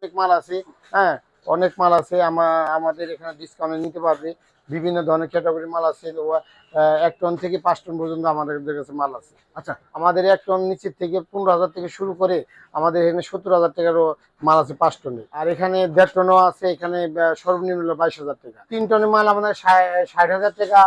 অনেক মাল আছে। হ্যাঁ, অনেক মাল আছে। আমাদের এখানে ডিসকাউন্টে নিতে পারবে। বিভিন্ন ধরনের ক্যাটাগরি মাল আছে। ১ টন থেকে ৫ টন পর্যন্ত আমাদের কাছে মাল আছে। আচ্ছা আমাদের ১ টন নিচের থেকে ১৫,০০০ থেকে শুরু করে আমাদের এখানে ৭০,০০০ টাকারও মাল আছে ৫ টনের। আর এখানে ১.৫ টনও আছে। এখানে সর্বনিম্ন হলো ২২,০০০ টাকা। ৩ টনের মাল আমাদের ৬০,০০০ টাকা।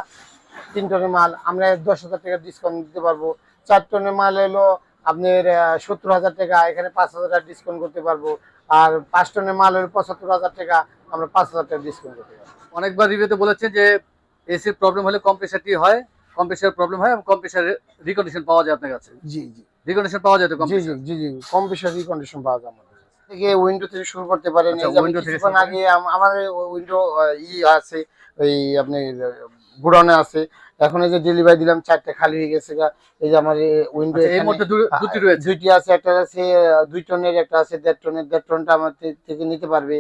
৩ টনের মাল আমরা ১০,০০০ টাকা ডিসকাউন্ট দিতে পারবো। ৪ টনের মাল এলো আপনার ৭০,০০০ টাকা। এখানে ৫,০০০ টাকা ডিসকাউন্ট করতে পারবো। আর ৫ টনের মাল হলো ৭৫,০০০ টাকা। আমরা ৫,০০০ টাকা ডিসকাউন্ট করতে পারবো। অনেকবার রিভিউতে বলেছেন যে এসির প্রবলেম হলে কম্প্রেসারটি হয়, কম্প্রেসার প্রবলেম হয় এবং কম্প্রেসার রিকন্ডিশন পাওয়া যায় আপনার কাছে। জি, জি। রিকন্ডিশন পাওয়া যায় তো জি, জি, কম্প্রেসার? জি, জি। কম বেশি রিকন্ডিশন পাওয়া যায় আমাদের কাছে। থেকে উইন্ডো থেকে শুরু করতে পারেন। আচ্ছা এই যে আমি উইন্ডো থেকে কিছুক্ষণ শুরু করে। আগে আমাদের উইন্ডো আছে ওই আপনার গোডাউনে আছে। এখন এই যে ডেলিভারি দিলাম ৪ টা খালি হয়ে গেছে গা। এই যে আমার উইন্ডো আচ্ছা এই এখানে মুহূর্তে দুটি রয়েছে। ২ টি আছে। একটা আছে ২ টনের, একটা আছে ১.৫ টনের। ১.৫ টনটা আমার থেকে নিতে পারবে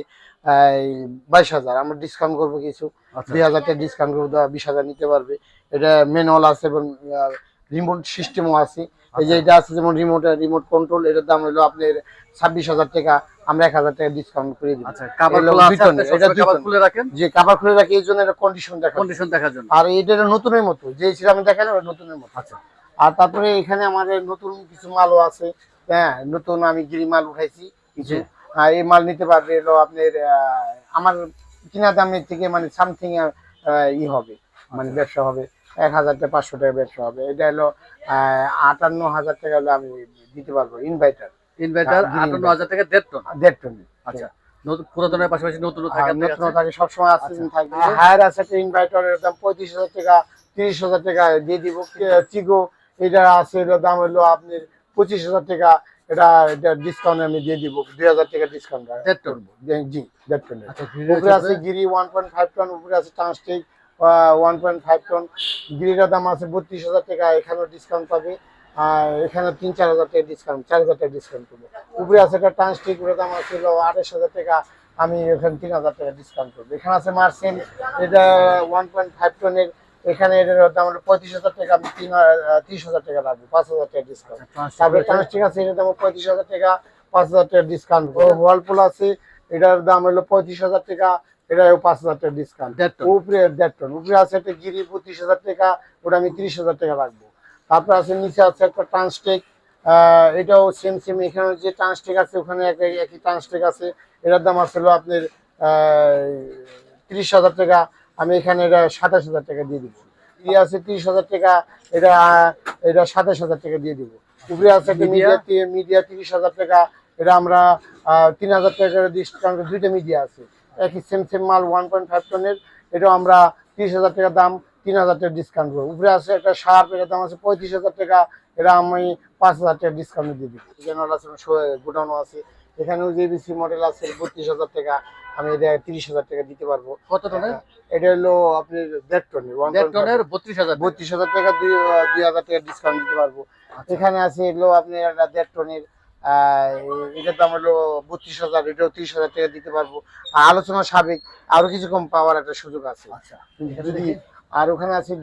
এই ২২,০০০। আমরা ডিসকাউন্ট করব কিছু। আচ্ছা ২,০০০ টাকা ডিসকাউন্ট করব, ২০,০০০ নিতে পারবে। এটা ম্যানুয়াল আছে এবং রিমোট সিস্টেমও আছে। এই যে আচ্ছা এটা আছে যেমন রিমোট কন্ট্রোল, এটার দাম হলো আপনার ২৬,০০০ টাকা। আমরা ১,০০০ টাকা ডিসকাউন্ট করে দিব। আচ্ছা কাভার এগুলো খোলা ২ আছে, আপনি টনের, এটা সবসময় ২ কাভার টন। খুলে রাখেন যে কভার খুলে রাখি এই জন্য এটা কন্ডিশন দেখা যায়। কন্ডিশন দেখার জন্য। আর এটা নতুনের মতো, যে ছিল আমি দেখালাম ওটা নতুনের মতো। আচ্ছা আর তারপরে এখানে আমাদের নতুন কিছু মালও আছে। হ্যাঁ, নতুন আমি গিরি মাল উঠাইছি কিছু। জি এই মাল নিতে পারবে হলো আপনার আমার কিনা দামের থেকে মানে সামথিং হবে, মানে আচ্ছা ব্যবসা হবে ১,০০০ টাকা ৫০০ টাকা ব্যবসা হবে। এটা হলো ৫৮,০০০ টাকা হলে আমি দিতে পারবো ইনভার্টার। ইনভার্টার গিরি ৫৮,০০০ টাকা ১.৫ টন। ১.৫ টন। আচ্ছা নতুন পুরাতনের পাশাপাশি নতুনও থাকে আপনার নতুন কাছে? থাকে সবসময় আছে, আচ্ছা থাকবে। হায়ার আছে একটা ইনভার্টারের দাম ৩৫,০০০ টাকা, ৩০,০০০ টাকা দিয়ে দিব। চিগো এটা আছে, এটার দাম হলো আপনার ২৫,০০০ টাকা। এটা ডিসকাউন্ট আমি দিয়ে দিব, ২,০০০ টাকা ডিসকাউন্ট ১.৫ টন। করবো। জি, ১.৫ টনের। আচ্ছা গ্রিল উপরে রয়েছে আছে উপরে? গিরি ১.৫ টন, উপরে আছে ট্রান্সটেক ১.৫ টন। গিরিটার দাম আছে ৩২,০০০ টাকা, এখানেও ডিসকাউন্ট পাবে। আর এখানে ৩-৪,০০০ টাকা ডিসকাউন্ট, ৪,০০০ টাকা ডিসকাউন্ট করবো। উপরে আছে একটা ট্রান্সটেক, ওটার দাম আছে ২৮,০০০ টাকা। আমি এখানে ৩,০০০ টাকা ডিসকাউন্ট করবো। এখানে আছে মার্সেল, এটা ১.৫ টনের। এখানে এটার দাম হলো ৩৫,০০০ টাকা। আমি ৩০,০০০ টাকা রাখবো, ৫,০০০ টাকা ডিসকাউন্ট। তারপরে ট্রান্সটেক আছে, এটার দাম ৩৫,০০০ টাকা, ৫,০০০ টাকা ডিসকাউন্ট। ওয়ালপুল আছে, এটার দাম হলো ৩৫,০০০ টাকা, এটাও ৫,০০০ টাকা ডিসকাউন্ট। ১.৫ টন। উপরে ১.৫ টন। উপরে আছে একটা গিরি ৩২,০০০ টাকা, ওটা আমি ৩০,০০০ টাকা রাখবো। তারপর আছে নিচে আছে একটা ট্রান্সটেক, এটাও সেম। এখানে যে ট্রান্সটেক আছে ওখানে একই ট্রান্সটেক আছে। এটার দাম আছে হলো আপনার ৩০,০০০ টাকা। আমি এখানে এটা ২৭,০০০ টাকা দিয়ে দিব। ইয়ে আছে ৩০,০০০ টাকা, এটা এটা ২৭,০০০ টাকা দিয়ে দিব। উপরে আছে একটা মিডিয়া? মিডিয়া ৩০,০০০ টাকা। এটা আমরা ৩,০০০ টাকা ডিসকাউন্ট। দুইটা মিডিয়া আছে, একই সেম মাল ১.৫ টনের। এটাও আমরা ৩০,০০০ টাকা দাম, ৩,০০০ টাকা ডিসকাউন্ট করবো। উপরে আছে একটা শার্প, এটার দাম আছে ৩৫,০০০ টাকা। এটা আমি ৫,০০০ টাকা ডিসকাউন্ট দিয়ে দিব। জেনারেল আছে, গোডাউনও আছে। এখানেও জেবিসি মডেল আছে ৩২,০০০ টাকা। আমি এটা ৩০,০০০ টাকা দিতে পারবো। কত টনের? এটা হলো আপনার ১.৫ টনের, ১.৫ টনের ১.৫ ৩২,০০০ টাকা। ৩২,০০০ টাকা, ২,০০০ টাকা ডিসকাউন্ট দিতে পারবো। আচ্ছা এখানে আছে এগুলো আপনার একটা ১.৫ টনের, এটার দাম হলো ৩২,০০০, এটাও ৩০,০০০ টাকা দিতে পারবো। আর আলোচনা সাবেক আরো কিছু কম পাওয়ার একটা সুযোগ আছে আচ্ছা এখানে যদি। দেখি। আর ওখানে আছে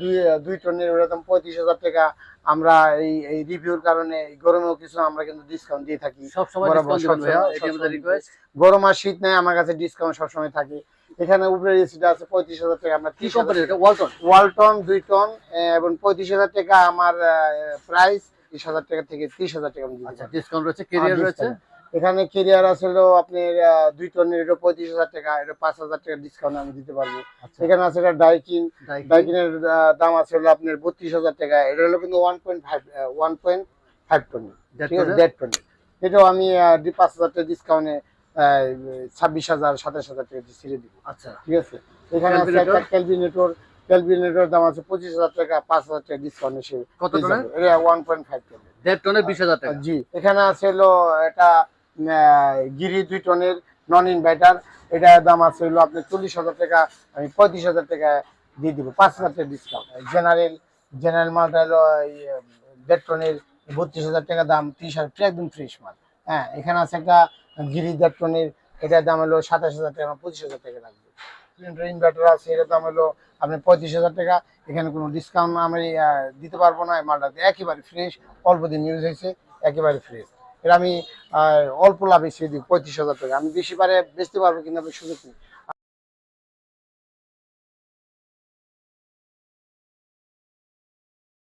২ টনের, ওটার দাম ৩৫,০০০ টাকা। আমরা এই রিভিউর কারণে গরমেও কিছু আমরা কিন্তু ডিসকাউন্ট দিয়ে থাকি সব সময় বরাবর। ডিসকাউন্ট দিবেন ভাইয়া, এটি আমাদের সবসময় রিকোয়েস্ট। গরম আর শীত নেই, আমার কাছে ডিসকাউন্ট সবসময় থাকে। এখানে উপরে এসিটা আছে ৩৫,০০০ টাকা, আমরা কি ৩০,০০০ কোম্পানি টাকা। এটা? ওয়ালটন? ওয়ালটন ২ টন এবং ৩৫,০০০ টাকা আমার প্রাইস। ৩০,০০০ টাকা থেকে ৩০,০০০ টাকা আমি দিতে আচ্ছা পারবো। ডিসকাউন্ট রয়েছে, কেরিয়ার রয়েছে। ডিসকাউন্ট। এখানে কেরিয়ার আছে হলো আপনার ২ টনের, এটা ৩৫,০০০ টাকা, এটা ৫,০০০ টাকা ডিসকাউন্ট আমি দিতে পারবো। আচ্ছা এখানে আছে একটা ডাইকিন। ডাইকিন। ডাইকিনের দাম আছে হলো আপনার ৩২,০০০ টাকা। এটা হলো কিন্তু 1.5 টনের, ১.৫ ঠিক আছে, টনের। ১.৫ টনের। এটাও আমি ৫,০০০ টাকা ডিসকাউন্টে ২৬,০০০ ২৭,০০০ টাকা ছেড়ে দিব, আচ্ছা ঠিক আছে। এখানে আছে একটা ক্যালকুলেটর ক্যালভিনেটর দাম আছে ২৫,০০০ টাকা, ৫,০০০ টাকা ডিসকাউন্ট এসে কত পেয়ে টনের? যাবে। এটা 1.5 টনের। ১.৫ টনের ২০,০০০ টাকা। জি। এখানে আছে হলো এটা গিরি ২ টনের নন ইনভার্টার। এটার দাম আছে হলো আপনার ৪০,০০০ টাকা। আমি ৩৫,০০০ টাকা দিয়ে দিব, ৫,০০০ টাকা ডিসকাউন্ট। জেনারেল মালটা হলো ১.৫ টনের, ৩২,০০০ টাকা দাম, ৩০,০০০ একদম ফ্রেশ মাল। হ্যাঁ, এখানে আছে একটা গিরি ১.৫ টনের, এটার দাম হলো ২৭,০০০ টাকা, ২৫,০০০ টাকা লাগবে। প্রিন্টার ইনভার্টার আছে, এটার দাম হলো আপনার ৩৫,০০০ টাকা। এখানে কোনো ডিসকাউন্ট আমি দিতে পারবো না। এই মালটা একেবারে ফ্রেশ, অল্প দিন ইউজ হয়েছে, একেবারে ফ্রেশ। এটা আমি অল্প লাভে ছেড়ে দিই 35,000 টাকা। আমি বেশি পারে বেচতে পারবো কিন্তু আমি সুযোগ নেই।